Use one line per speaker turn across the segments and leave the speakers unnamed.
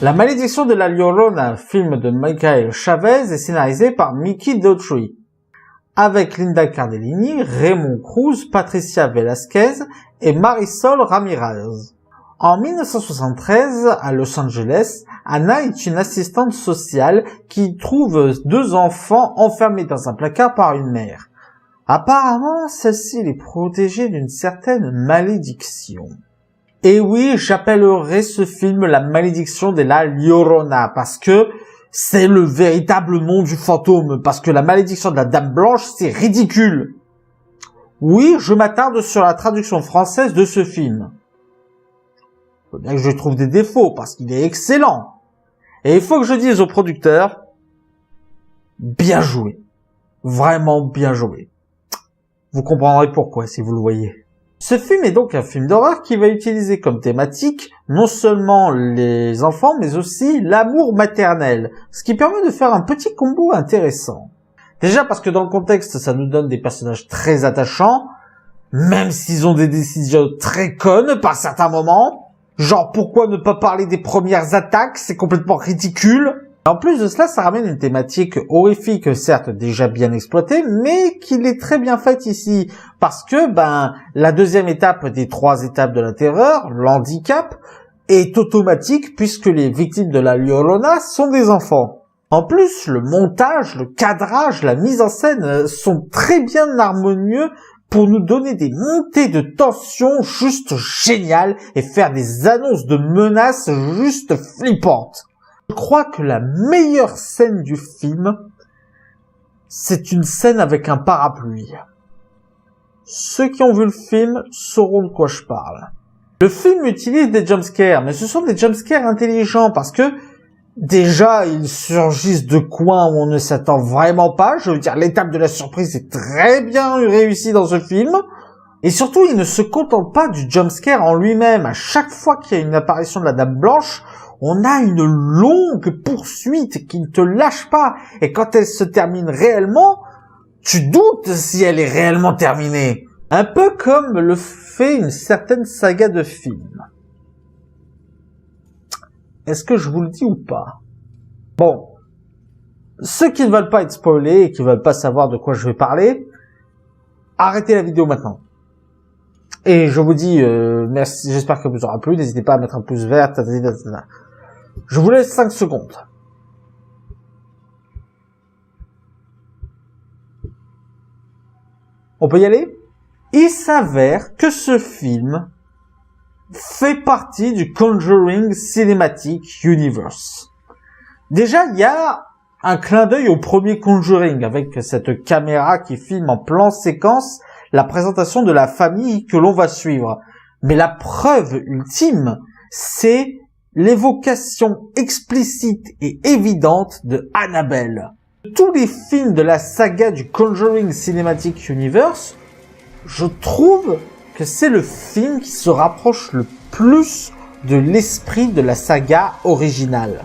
La malédiction de la Llorona, film de Michael Chavez, est scénarisé par Mickey Dougherty, avec Linda Cardellini, Raymond Cruz, Patricia Velasquez et Marisol Ramirez. En 1973, à Los Angeles, Anna est une assistante sociale qui trouve 2 enfants enfermés dans un placard par une mère. Apparemment, celle-ci est protégée d'une certaine malédiction. Et oui, j'appellerai ce film La malédiction de la Llorona, parce que c'est le véritable nom du fantôme, parce que la malédiction de la Dame Blanche, c'est ridicule. Oui, je m'attarde sur la traduction française de ce film. Faut bien que je trouve des défauts, parce qu'il est excellent. Et il faut que je dise au producteur, bien joué. Vraiment bien joué. Vous comprendrez pourquoi si vous le voyez. Ce film est donc un film d'horreur qui va utiliser comme thématique non seulement les enfants, mais aussi l'amour maternel, ce qui permet de faire un petit combo intéressant. Déjà parce que dans le contexte, ça nous donne des personnages très attachants, même s'ils ont des décisions très connes par certains moments. Genre, pourquoi ne pas parler des premières attaques? C'est complètement ridicule. En plus de cela, ça ramène une thématique horrifique, certes déjà bien exploitée, mais qui est très bien faite ici. Parce que, la deuxième étape des 3 étapes de la terreur, l'handicap, est automatique puisque les victimes de la Llorona sont des enfants. En plus, le montage, le cadrage, la mise en scène sont très bien harmonieux pour nous donner des montées de tension juste géniales et faire des annonces de menaces juste flippantes. Je crois que la meilleure scène du film, c'est une scène avec un parapluie. Ceux qui ont vu le film sauront de quoi je parle. Le film utilise des jumpscares, mais ce sont des jumpscares intelligents parce que déjà, ils surgissent de coins où on ne s'attend vraiment pas. Je veux dire, l'étape de la surprise est très bien réussie dans ce film. Et surtout, il ne se contente pas du jumpscare en lui-même. À chaque fois qu'il y a une apparition de la Dame Blanche, on a une longue poursuite qui ne te lâche pas. Et quand elle se termine réellement, tu doutes si elle est réellement terminée. Un peu comme le fait une certaine saga de films. Est-ce que je vous le dis ou pas? Bon. Ceux qui ne veulent pas être spoilés et qui ne veulent pas savoir de quoi je vais parler, arrêtez la vidéo maintenant. Et je vous dis merci, j'espère que vous aura plu. N'hésitez pas à mettre un pouce vert. Je vous laisse 5 secondes. On peut y aller? Il s'avère que ce film fait partie du Conjuring Cinematic Universe. Déjà, il y a un clin d'œil au premier Conjuring avec cette caméra qui filme en plan séquence la présentation de la famille que l'on va suivre. Mais la preuve ultime, c'est l'évocation explicite et évidente de Annabelle. Tous les films de la saga du Conjuring Cinematic Universe, je trouve que c'est le film qui se rapproche le plus de l'esprit de la saga originale.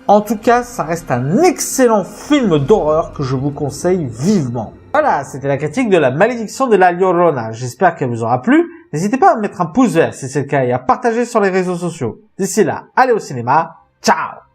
En tout cas, ça reste un excellent film d'horreur que je vous conseille vivement. Voilà, c'était la critique de La malédiction de la Llorona. J'espère qu'elle vous aura plu. N'hésitez pas à mettre un pouce vert si c'est le cas et à partager sur les réseaux sociaux. D'ici là, allez au cinéma. Ciao!